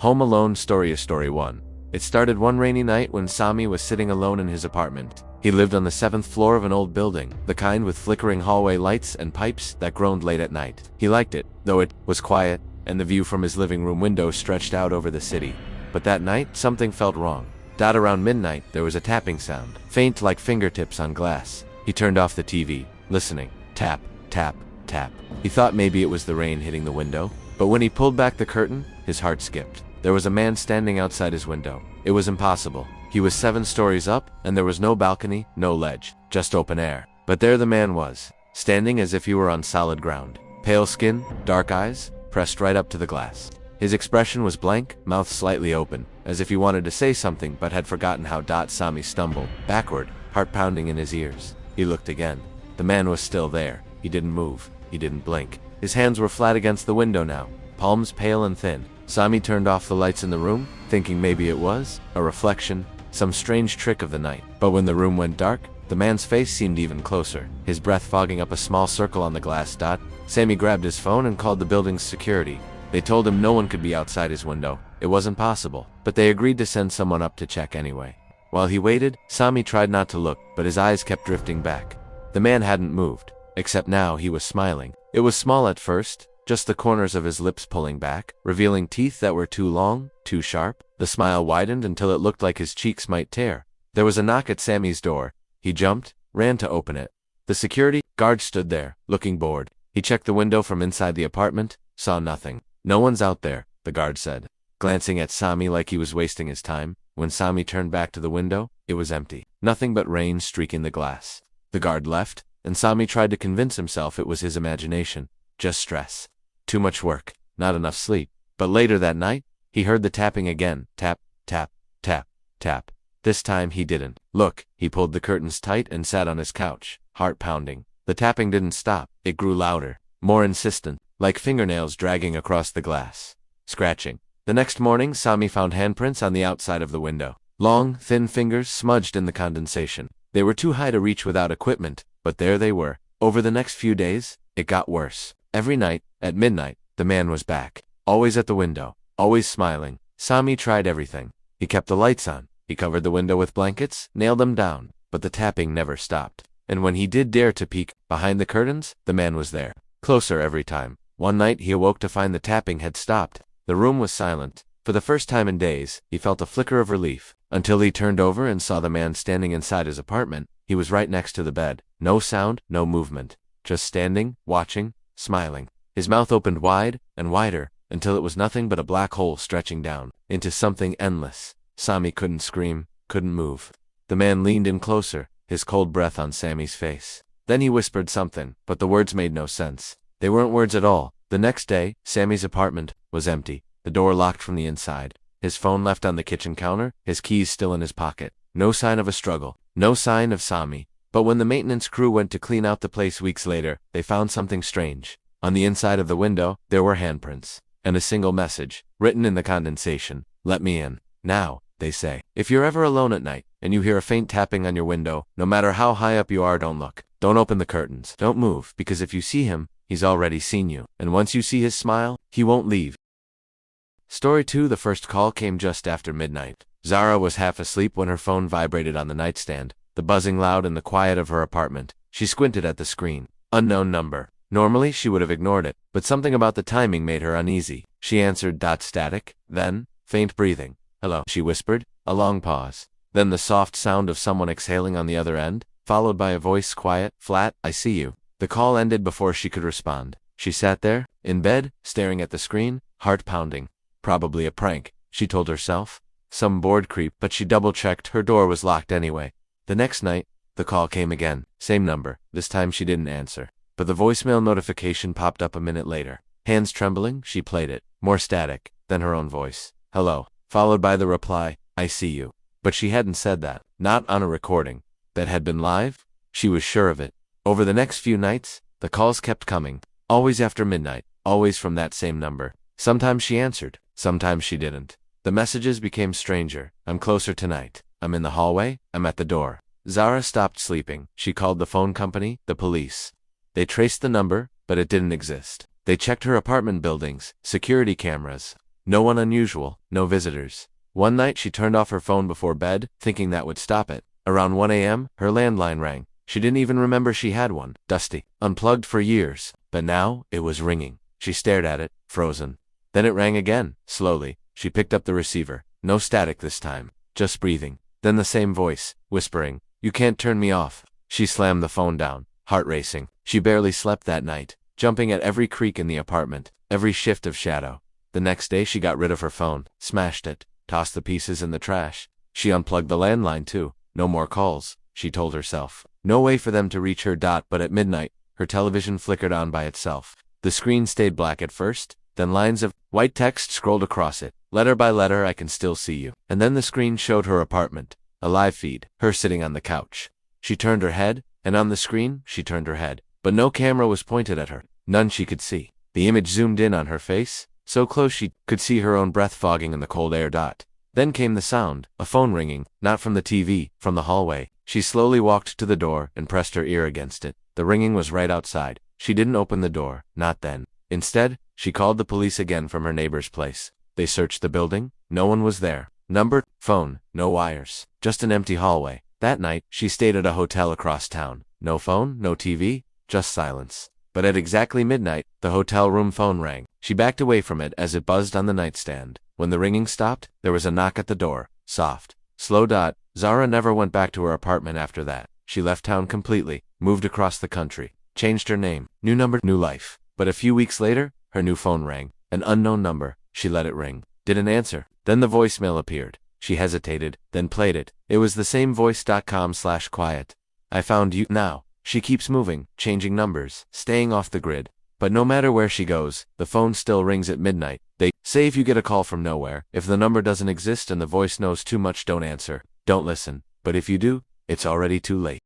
Home Alone Story. Story 1. It started one rainy night when Sami was sitting alone in his apartment. He lived on the 7th floor of an old building, the kind with flickering hallway lights and pipes that groaned late at night. He liked it, though it was quiet, and the view from his living room window stretched out over the city. But that night, something felt wrong. Around midnight, there was a tapping sound, faint like fingertips on glass. He turned off the TV, listening. Tap, tap, tap. He thought maybe it was the rain hitting the window, but when he pulled back the curtain, his heart skipped. There was a man standing outside his window. It was impossible. He was 7 stories up, and there was no balcony, no ledge, just open air. But there the man was, standing as if he were on solid ground. Pale skin, dark eyes, pressed right up to the glass. His expression was blank, mouth slightly open, as if he wanted to say something but had forgotten how. Sami stumbled backward, heart pounding in his ears. He looked again. The man was still there. He didn't move. He didn't blink. His hands were flat against the window now, palms pale and thin. Sami turned off the lights in the room, thinking maybe it was a reflection, some strange trick of the night. But when the room went dark, the man's face seemed even closer, his breath fogging up a small circle on the glass. Sami grabbed his phone and called the building's security. They told him no one could be outside his window. It wasn't possible, but they agreed to send someone up to check anyway. While he waited, Sami tried not to look, but his eyes kept drifting back. The man hadn't moved, except now he was smiling. It was small at first, just the corners of his lips pulling back, revealing teeth that were too long, too sharp. The smile widened until it looked like his cheeks might tear. There was a knock at Sami's door. He jumped, ran to open it. The security guard stood there, looking bored. He checked the window from inside the apartment, saw nothing. No one's out there, the guard said, glancing at Sami like he was wasting his time. When Sami turned back to the window, it was empty. Nothing but rain streaking the glass. The guard left, and Sami tried to convince himself it was his imagination. Just stress. Too much work. Not enough sleep. But later that night, he heard the tapping again. Tap, tap, tap, tap. This time he didn't look. He pulled the curtains tight and sat on his couch, heart pounding. The tapping didn't stop. It grew louder, more insistent, like fingernails dragging across the glass. Scratching. The next morning, Sami found handprints on the outside of the window. Long, thin fingers smudged in the condensation. They were too high to reach without equipment, but there they were. Over the next few days, it got worse. Every night, at midnight, the man was back. Always at the window. Always smiling. Sami tried everything. He kept the lights on. He covered the window with blankets, nailed them down. But the tapping never stopped. And when he did dare to peek behind the curtains, the man was there. Closer every time. One night he awoke to find the tapping had stopped. The room was silent. For the first time in days, he felt a flicker of relief, until he turned over and saw the man standing inside his apartment. He was right next to the bed. No sound, no movement. Just standing, watching, smiling. His mouth opened wide and wider, until it was nothing but a black hole stretching down into something endless. Sami couldn't scream, couldn't move. The man leaned in closer, his cold breath on Sami's face. Then he whispered something, but the words made no sense. They weren't words at all. The next day, Sami's apartment was empty, the door locked from the inside, his phone left on the kitchen counter, his keys still in his pocket. No sign of a struggle, no sign of Sami. But when the maintenance crew went to clean out the place weeks later, they found something strange. On the inside of the window, there were handprints, and a single message, written in the condensation. Let me in. Now, they say. If you're ever alone at night, and you hear a faint tapping on your window, no matter how high up you are, don't look. Don't open the curtains. Don't move, because if you see him, he's already seen you. And once you see his smile, he won't leave. Story 2. The first call came just after midnight. Zara was half asleep when her phone vibrated on the nightstand, the buzzing loud in the quiet of her apartment. She squinted at the screen. Unknown number. Normally, she would have ignored it, but something about the timing made her uneasy. She answered. Static, then, faint breathing. Hello, she whispered. A long pause. Then the soft sound of someone exhaling on the other end, followed by a voice quiet, flat. I see you. The call ended before she could respond. She sat there, in bed, staring at the screen, heart pounding. Probably a prank, she told herself. Some bored creep, but she double-checked. Her door was locked anyway. The next night, the call came again. Same number. This time she didn't answer. But the voicemail notification popped up a minute later. Hands trembling, she played it. More static, then her own voice. Hello. Followed by the reply, I see you. But she hadn't said that. Not on a recording. That had been live? She was sure of it. Over the next few nights, the calls kept coming. Always after midnight. Always from that same number. Sometimes she answered. Sometimes she didn't. The messages became stranger. I'm closer tonight. I'm in the hallway. I'm at the door. Zara stopped sleeping. She called the phone company, the police. They traced the number, but it didn't exist. They checked her apartment buildings, security cameras, No one unusual, no visitors. One night she turned off her phone before bed, thinking that would stop it. Around 1 a.m., her landline rang. She didn't even remember she had one, dusty, unplugged for years, but now it was ringing. She stared at it, frozen. Then it rang again, slowly. She picked up the receiver. No static this time, just breathing. Then the same voice, whispering, "You can't turn me off." She slammed the phone down, heart racing. She barely slept that night, jumping at every creak in the apartment, every shift of shadow. The next day she got rid of her phone, smashed it, tossed the pieces in the trash. She unplugged the landline too. No more calls, she told herself. No way for them to reach her. But at midnight, her television flickered on by itself. The screen stayed black at first, then lines of white text scrolled across it. Letter by letter, "I can still see you." And then the screen showed her apartment, a live feed, her sitting on the couch. She turned her head, and on the screen, she turned her head. But no camera was pointed at her, none she could see. The image zoomed in on her face, so close she could see her own breath fogging in the cold air. Then came the sound, a phone ringing, not from the TV, from the hallway. She slowly walked to the door and pressed her ear against it. The ringing was right outside. She didn't open the door, not then. Instead, she called the police again from her neighbor's place. They searched the building. No one was there. Number, phone, no wires, just an empty hallway. That night, she stayed at a hotel across town. No phone, no TV, just silence. But at exactly midnight, the hotel room phone rang. She backed away from it as it buzzed on the nightstand. When the ringing stopped, there was a knock at the door, soft, slow. Zara never went back to her apartment after that. She left town completely, moved across the country, changed her name, new number, new life. But a few weeks later, her new phone rang, an unknown number. She let it ring, didn't answer. Then the voicemail appeared. She hesitated, then played it. It was the same voice.com/quiet. "I found you." Now, she keeps moving, changing numbers, staying off the grid. But no matter where she goes, the phone still rings at midnight. They say if you get a call from nowhere, if the number doesn't exist and the voice knows too much, don't answer, don't listen. But if you do, it's already too late.